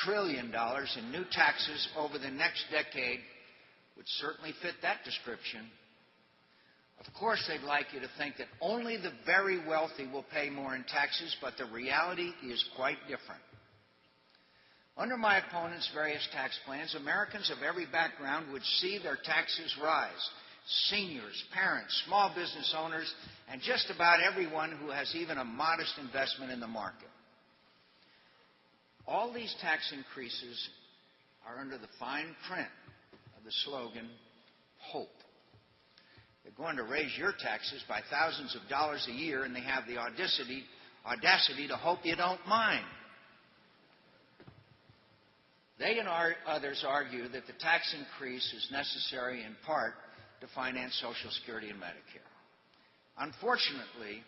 trillion in new taxes over the next decade would certainly fit that description. Of course, they'd like you to think that only the very wealthy will pay more in taxes, but the reality is quite different. Under my opponents' various tax plans, Americans of every background would see their taxes rise. Seniors, parents, small business owners, and just about everyone who has even a modest investment in the market. All these tax increases are under the fine print of the slogan, hope. They're going to raise your taxes by thousands of dollars a year, and they have the audacity to hope you don't mind. They and others argue that the tax increase is necessary in part to finance Social Security and Medicare. Unfortunately,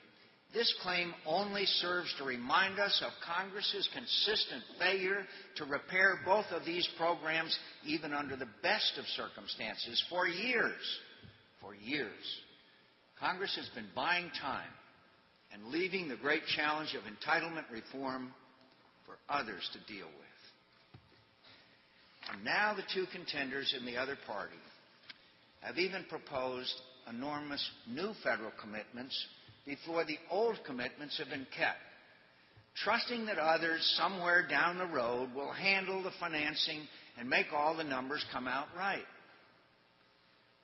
this claim only serves to remind us of Congress's consistent failure to repair both of these programs, even under the best of circumstances, for years. For years. Congress has been buying time and leaving the great challenge of entitlement reform for others to deal with. And now the two contenders in the other party have even proposed enormous new federal commitments before the old commitments have been kept, trusting that others somewhere down the road will handle the financing and make all the numbers come out right.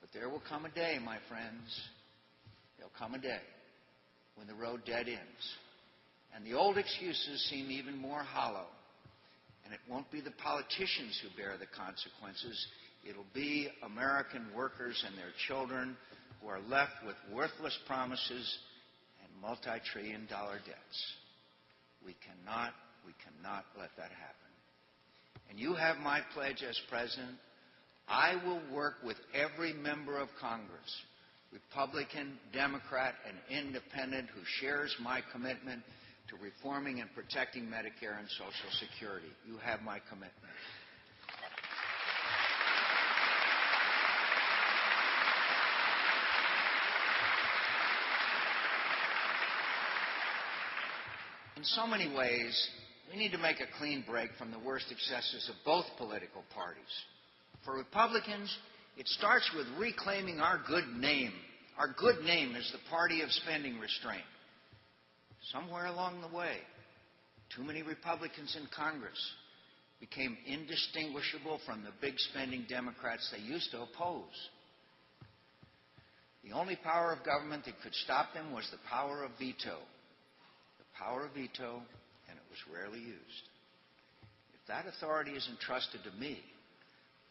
But there will come a day, my friends, there'll come a day when the road dead ends and the old excuses seem even more hollow. And it won't be the politicians who bear the consequences. It'll be American workers and their children who are left with worthless promises and multi-trillion-dollar debts. We cannot let that happen. And you have my pledge as president. I will work with every member of Congress, Republican, Democrat, and Independent, who shares my commitment to reforming and protecting Medicare and Social Security. You have my commitment. In so many ways, we need to make a clean break from the worst excesses of both political parties. For Republicans, it starts with reclaiming our good name. Our good name as the party of spending restraint. Somewhere along the way, too many Republicans in Congress became indistinguishable from the big spending Democrats they used to oppose. The only power of government that could stop them was the power of veto. The power of veto, and it was rarely used. If that authority is entrusted to me,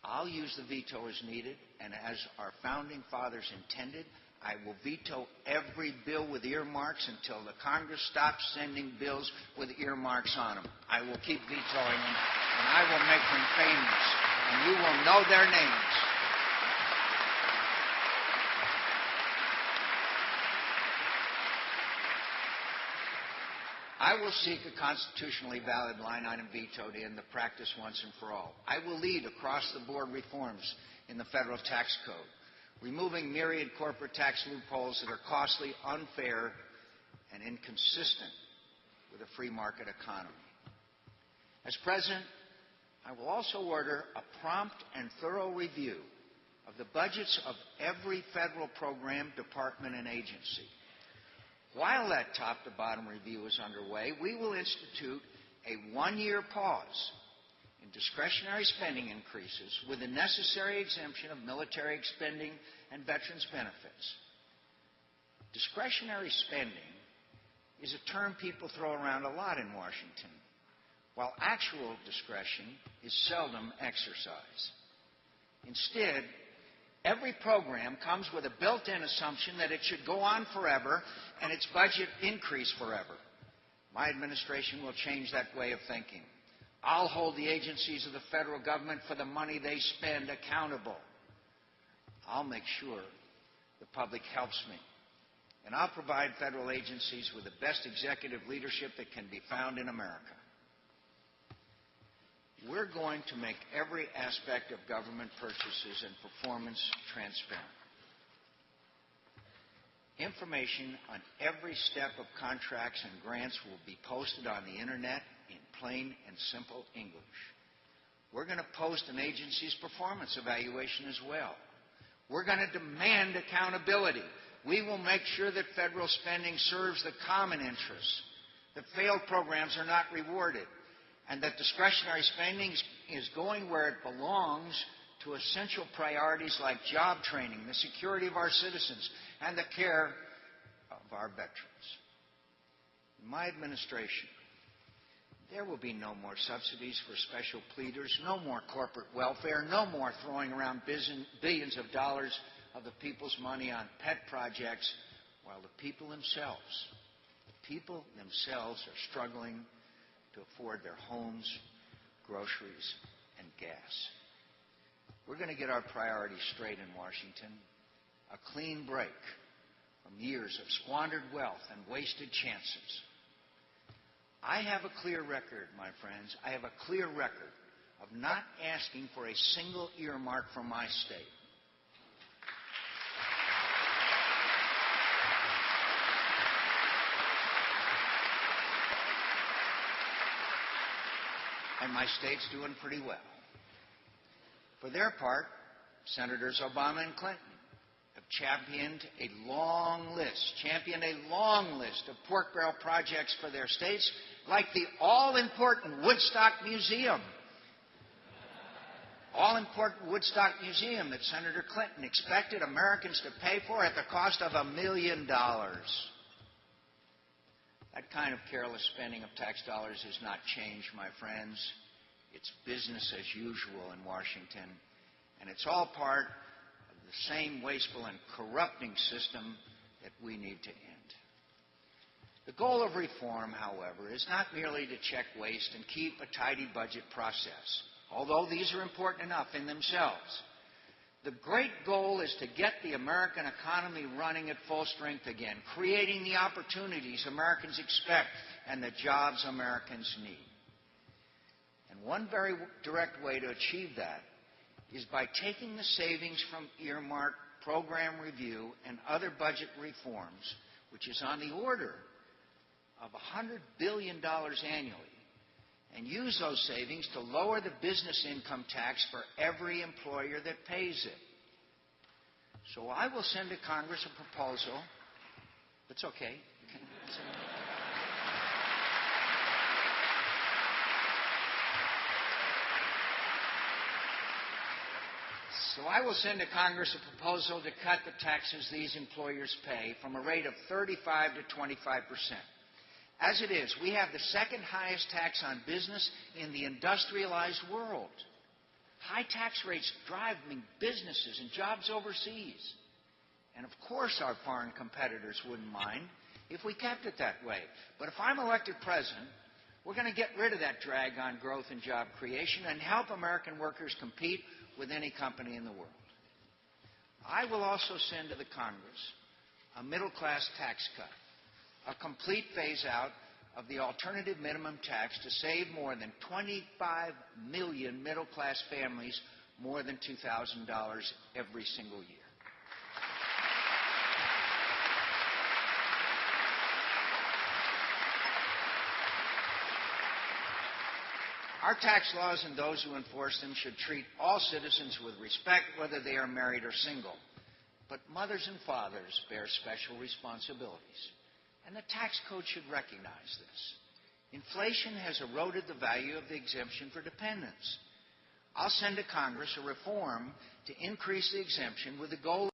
I'll use the veto as needed, and as our founding fathers intended, I will veto every bill with earmarks until the Congress stops sending bills with earmarks on them. I will keep vetoing them, and I will make them famous, and you will know their names. I will seek a constitutionally valid line-item veto to end the practice once and for all. I will lead across-the-board reforms in the federal tax code, removing myriad corporate tax loopholes that are costly, unfair, and inconsistent with a free market economy. As president, I will also order a prompt and thorough review of the budgets of every federal program, department, and agency. While that top-to-bottom review is underway, we will institute a one-year pause in discretionary spending increases with the necessary exemption of military spending and veterans' benefits. Discretionary spending is a term people throw around a lot in Washington, while actual discretion is seldom exercised. Instead, every program comes with a built-in assumption that it should go on forever and its budget increase forever. My administration will change that way of thinking. I'll hold the agencies of the federal government for the money they spend accountable. I'll make sure the public helps me. And I'll provide federal agencies with the best executive leadership that can be found in America. We're going to make every aspect of government purchases and performance transparent. Information on every step of contracts and grants will be posted on the Internet in plain and simple English. We're going to post an agency's performance evaluation as well. We're going to demand accountability. We will make sure that federal spending serves the common interests, that failed programs are not rewarded, and that discretionary spending is going where it belongs to essential priorities like job training, the security of our citizens, and the care of our veterans. In my administration, there will be no more subsidies for special pleaders, no more corporate welfare, no more throwing around billions of dollars of the people's money on pet projects while the people themselves are struggling to afford their homes, groceries, and gas. We're going to get our priorities straight in Washington. A clean break from years of squandered wealth and wasted chances. I have a clear record, my friends. I have a clear record of not asking for a single earmark from my state. And my state's doing pretty well. For their part, Senators Obama and Clinton have championed a long list of pork barrel projects for their states, like the all-important Woodstock Museum. All-important Woodstock Museum that Senator Clinton expected Americans to pay for at the cost of $1 million. That kind of careless spending of tax dollars has not changed, my friends. It's business as usual in Washington, and it's all part of the same wasteful and corrupting system that we need to end. The goal of reform, however, is not merely to check waste and keep a tidy budget process, although these are important enough in themselves. The great goal is to get the American economy running at full strength again, creating the opportunities Americans expect and the jobs Americans need. And one very direct way to achieve that is by taking the savings from earmark, program review, and other budget reforms, which is on the order of $100 billion annually, and use those savings to lower the business income tax for every employer that pays it. So I will send to Congress a proposal. That's okay. So I will send to Congress a proposal to cut the taxes these employers pay from a rate of 35 to 25%. As it is, we have the second highest tax on business in the industrialized world. High tax rates drive businesses and jobs overseas. And of course our foreign competitors wouldn't mind if we kept it that way. But if I'm elected president, we're going to get rid of that drag on growth and job creation and help American workers compete with any company in the world. I will also send to the Congress a middle-class tax cut, a complete phase-out of the alternative minimum tax to save more than 25 million middle-class families more than $2,000 every single year. Our tax laws and those who enforce them should treat all citizens with respect, whether they are married or single. But mothers and fathers bear special responsibilities, and the tax code should recognize this. Inflation has eroded the value of the exemption for dependents. I'll send to Congress a reform to increase the exemption with the goal